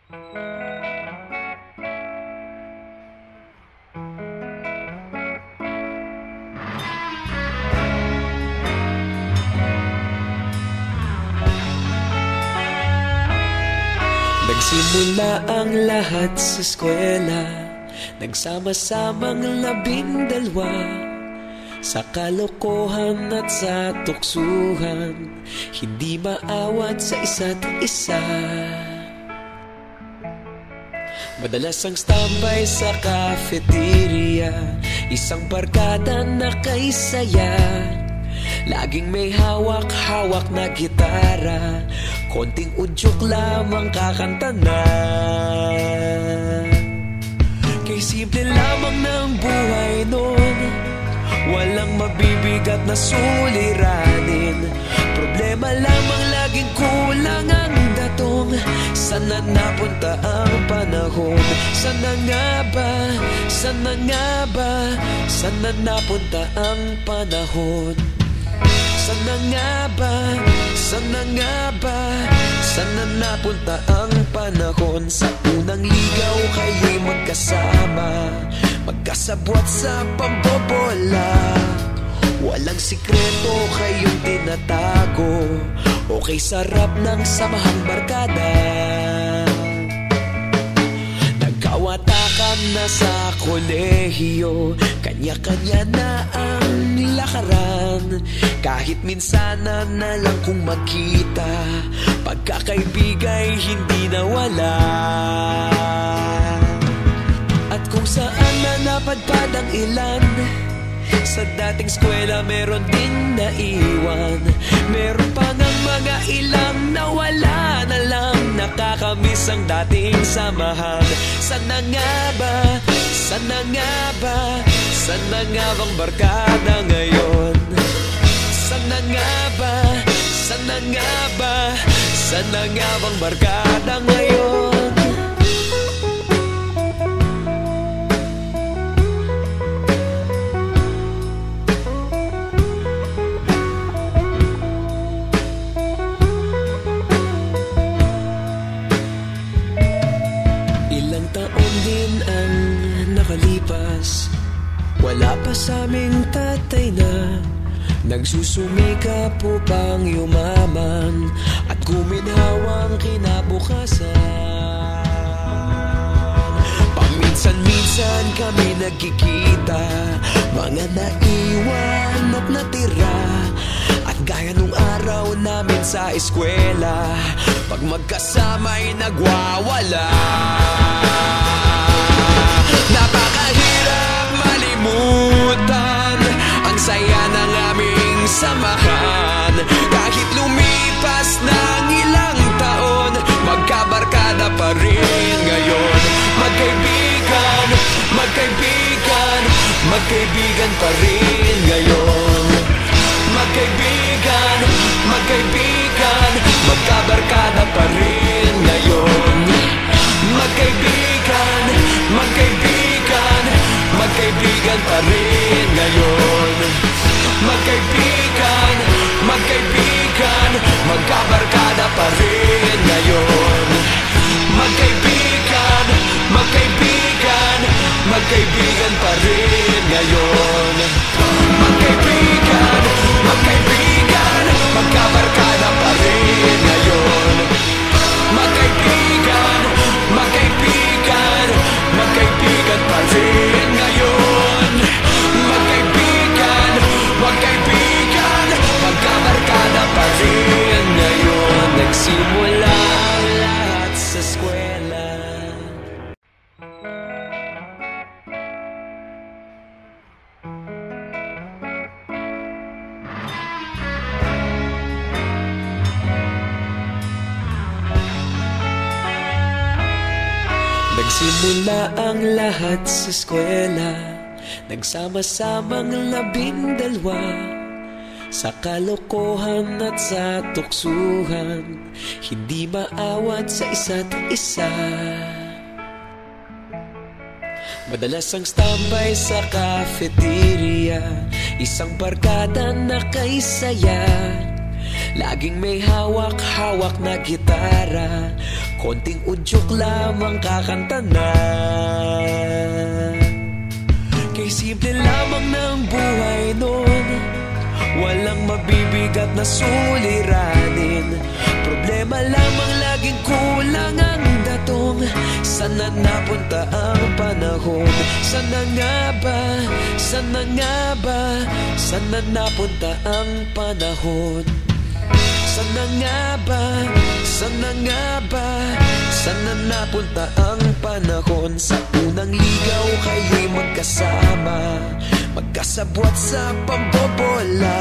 Nagsimula ang lahat sa eskwela, nagsama-samang 12, sa kalokohan at sa tuksuhan, hindi maawat sa isa't isa. Madalas ang standby sa cafeteria, isang barkada na kay saya. Laging may hawak-hawak na gitara, konting udyok lamang kakanta na. Kay simple lamang ng buhay nun, walang mabibigat na suliranin. Problema lamang laging kulang ang datong. Sana napunta ang panahon? Sana nga ba? Sana nga ba? Sana napunta ang panahon? Sana nga ba? Sana nga ba? Sana napunta ang panahon? Sa unang ligaw kayo'y magkasama, magkasabwat sa pambobola. Walang sikreto kayong tinatago, okay sarap ng samahang barkada. Nagkawatakan na sa kolehiyo, kanya-kanya na ang lakaran. Kahit minsanan na lang kung magkita, pagkakaibigay hindi nawala. At kung saan na napadpad ang ilan, sa dating eskwela meron din naiwan. Meron pa ngang mga ilang nawala na lang, nakakamiss ang dating samahan. Sana nga ba? Sana nga ba? Sana nga bang barkada ngayon? Sana nga ba? Sana nga ba? Sana nga bang barkada ngayon? Ilang taon din ang nakalipas, wala pa sa aming tatay na nagsusumikap upang yumaman at guminhawang kinabukasan. Paminsan-minsan kami nagkikita, mga naiwan at natira. At gaya nung araw namin sa eskwela, pag magkasama'y nagwawala. Napakahirap malimutan ang saya ng aming samahan. Kahit lumipas ng ilang taon, magkabarkada pa rin ngayon. Magkaibigan, magkaibigan, magkaibigan pa rin ngayon. Magkaibigan, magkaibigan, magkabarkada pa rin ngayon. Magkaibigan, magkaibigan, magkaibigan pa rin ngayon. Magkaibigan, magkaibigan, magkabarkada pa rin ngayon. Magkaibigan, magkaibigan, magkaibigan pa rin ngayon. Magkaibigan, magkaibigan, magkabarkada pa rin ngayon. Magkaibigan, magkaibigan, magkaibigan pa rin ngayon. Magkaibigan, magkaibigan, magkabarkada pa rin ngayon. Nagsimula ang lahat sa eskwela. Nagsimula ang lahat sa eskwela, nagsama-samang 12, sa kalokohan at sa tuksuhan, hindi maawat sa isa't isa. Madalas ang standby sa cafeteria, isang barkada na kay saya. Laging may hawak-hawak na gitara, konting udyok lamang kakanta na. Kay simple lamang ng buhay nun, walang mabibigat na suliranin. Problema lamang laging kulang ang datong. Sana napunta ang panahon? Sana nga ba? Sana nga ba? Sana napunta ang panahon? Sana nga ba? Sana nga ba? Sana napunta ang panahon? Sa unang ligaw kayo'y magkasama, magkasabwat sa pambobola.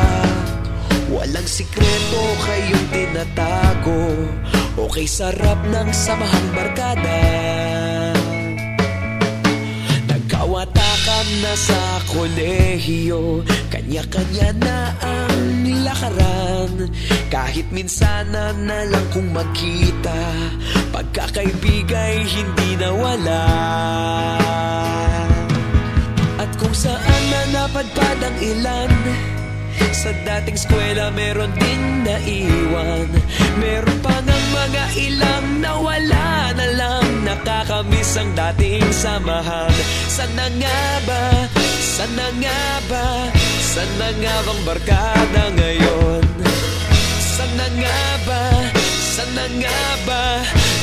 Walang sikreto kayong tinatago, okay sarap ng samahang barkada. Nagkawatakan na sa kolehiyo, kanya-kanya na ang lakaran. Kahit minsan na lang kung magkita, pagkakaibigay hindi nawala. At kung saan na napadpad ang ilan, sa dating eskwela meron din naiwan. Meron pa ng mga ilang nawala na lang, nakakamiss ang dating samahan. Sana nga ba? Sana nga ba? Sana nga bang barkada ngayon? Sana nga ba? Sana nga ba?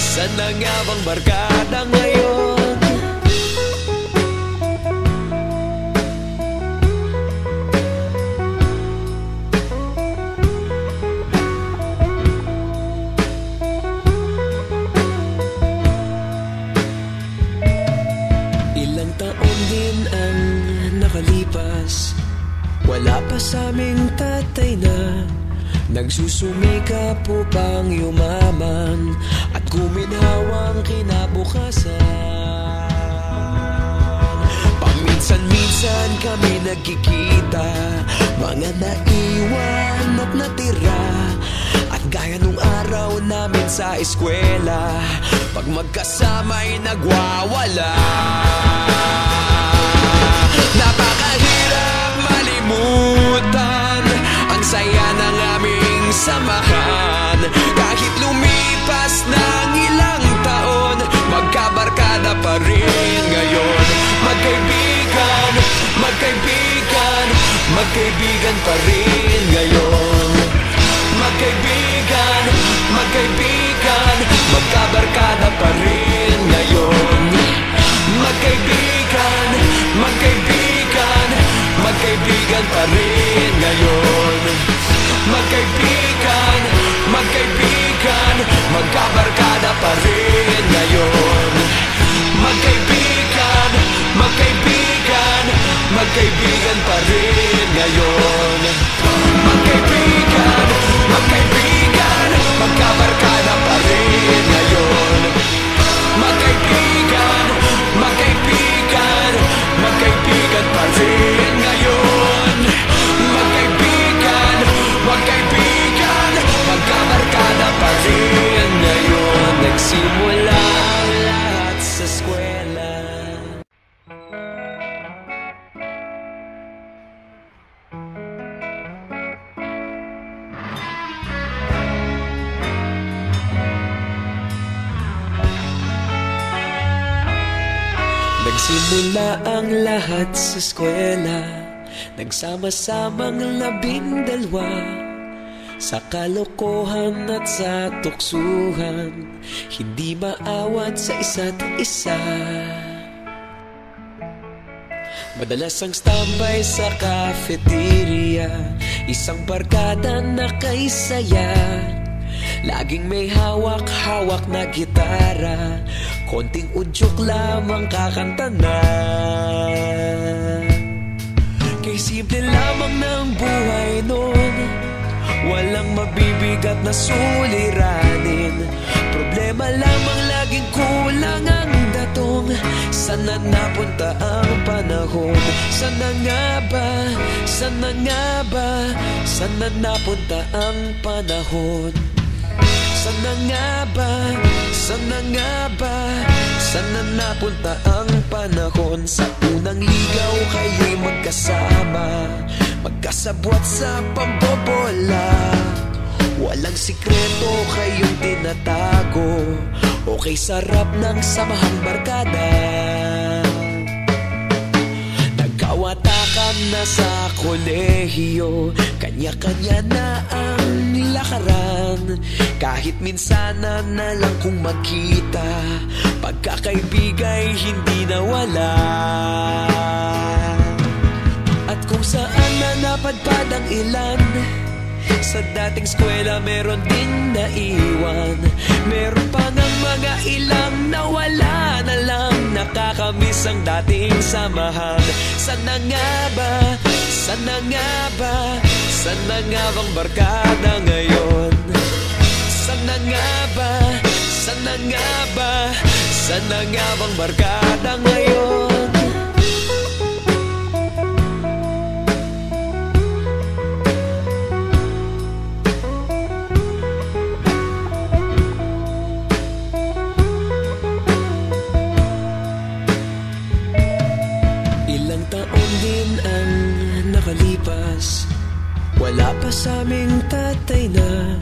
Sana nga bang barkada ngayon? Wala pa sa aming tatay na nagsusumikap upang yumaman at guminhawang kinabukasan. Paminsan-minsan kami nagkikita, mga naiwan at natira. At gaya nung araw namin sa eskwela, pag magkasama'y nagwawala. Napakahirap malimutan ang saya ng aming samahan. Kahit lumipas ng ilang taon, magkabarkada pa rin ngayon. Magkaibigan, magkaibigan, magkaibigan pa rin ngayon. Magkaibigan, magkaibigan, magkabarkada pa rin ngayon. Magkaibigan, magkaibigan, magkaibigan pa rin ngayon. Magkaibigan, magkaibigan, magkabarkada pa rin ngayon. Magkaibigan, magkaibigan, magkaibigan pa rin ngayon. Magkaibigan, magkaibigan, magkabarkada pa rin ngayon. Magkaibigan, magkaibigan, magkaibigan pa rin ngayon. Magkaibigan, magkaibigan, magkabarkada pa rin ngayon. Nagsimula ang lahat sa eskwela. Nagsimula ang lahat sa eskwela, nagsama-samang 12 sa kalokohan at sa tuksuhan, hindi maawat sa isa't isa. Madalas ang standby sa cafeteria, isang barkada na kaisaya. Laging may hawak-hawak na gitara, konting udyok lamang kakanta na. Kay simple lamang ng buhay nun, walang mabibigat na suliranin. Problema lamang laging kulang ang datong. Sana napunta ang panahon? Sana nga ba? Sana nga ba? Sana napunta ang panahon? Sana nga ba? Sana nga ba? Sana napunta ang panahon? Sa unang ligaw kayo'y magkasama, magkasabwat sa pambobola. Walang sikreto kayong tinatago, Okay, sarap ng samahang barkada. Nagkawatakan na sa kolehiyo, kanya-kanya na ang lakaran. Kahit minsan na lang kung magkita, pagkakaibigay hindi nawala. At kung saan na napadpad ang ilan, sa dating eskwela meron din naiwan. Meron pa ng mga ilang nawala na lang, nakakamiss ang dating samahan. Sana nga ba, sana nga ba, sana nga bang barkada ngayon? Sana nga ba, sana nga ba, sana nga bang barkada ngayon? Ilang taon din ang nakalipas, wala pa sa aming tatay na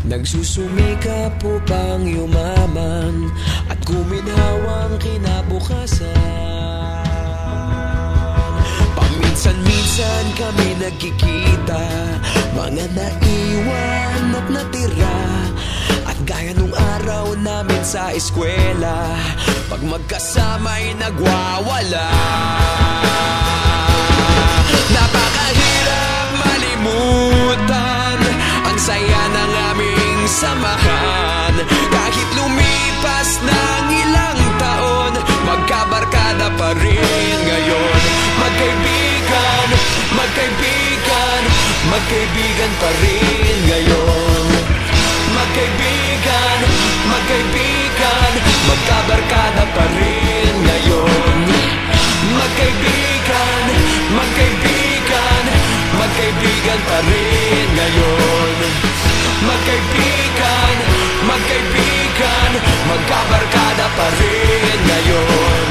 nagsusumikap upang yumaman at guminhawang kinabukasan. Paminsan-minsan kami nagkikita, mga naiwan at natira. At gaya nung araw namin sa eskwela, pag magkasama'y nagwawala. Napakahirap malimutan ang saya ng aming samahan. Kahit lumipas ng ilang taon, magkabarkada pa rin ngayon. Magkaibigan, magkaibigan, magkaibigan pa rin ngayon. Magkaibigan, magkaibigan, magkabarkada pa rin ngayon. Magkaibigan, magkaibigan, magkaibigan pa rin ngayon. Magkaibigan, magkaibigan, magkabarkada pa rin ngayon.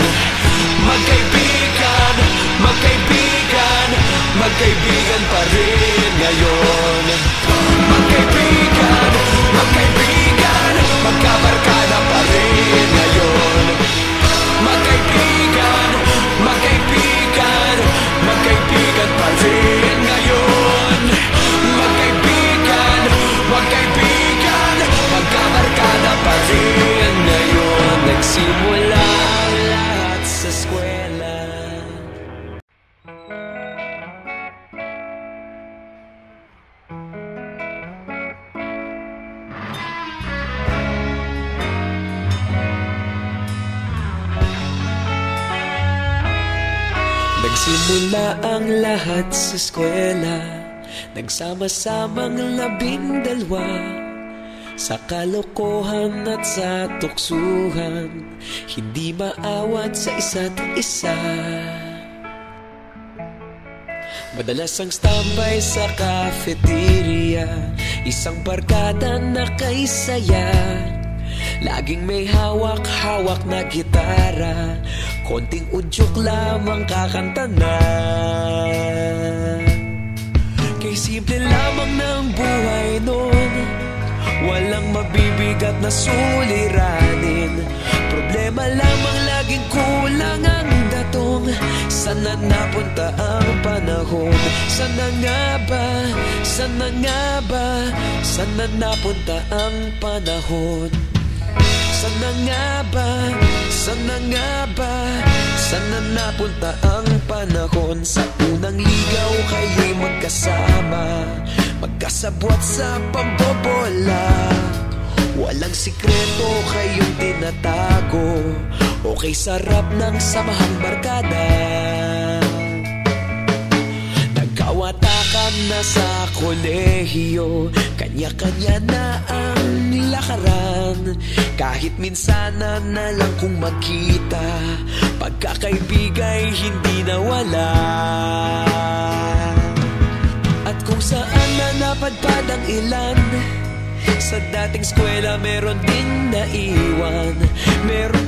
Magkaibigan, magkaibigan, magkaibigan pa rin ngayon. Magkaibigan, magkaibigan, magkabarkada pa rin ngayon. Magkaibigan, magkaibigan, magkaibigan pa rin ngayon. Magkaibigan, magkaibigan, magkabarkada pa rin ngayon. Nagsimula ang lahat sa eskwela. Nagsimula ang lahat sa eskwela, nagsama-samang 12 sa kalokohan at sa tuksuhan, hindi maawat sa isa't isa. Madalas ang standby sa cafeteria, isang barkada na kay saya. Laging may hawak-hawak na gitara, konting udyok lamang kakanta na. Kay simple lamang ng buhay nun, walang mabibigat na suliranin. Problema lamang laging kulang ang datong. Sana napunta ang panahon? Sana nga ba, sana nga ba, sana napunta ang panahon? Sana nga ba, sana nga ba, sana napunta ang panahon? Sa unang ligaw kayo'y magkasama, magkasabwat sa pambobola. Walang sikreto kayong tinatago, okay, sarap ng samahang barkada. Nagkawatakan na sa kolehiyo, kanya-kanya na ang lakaran. Kahit minsan na lang kung magkita, pagkakaibigay hindi nawala. At kung saan na napadpad ang ilan, sa dating eskwela meron din naiwan. Meron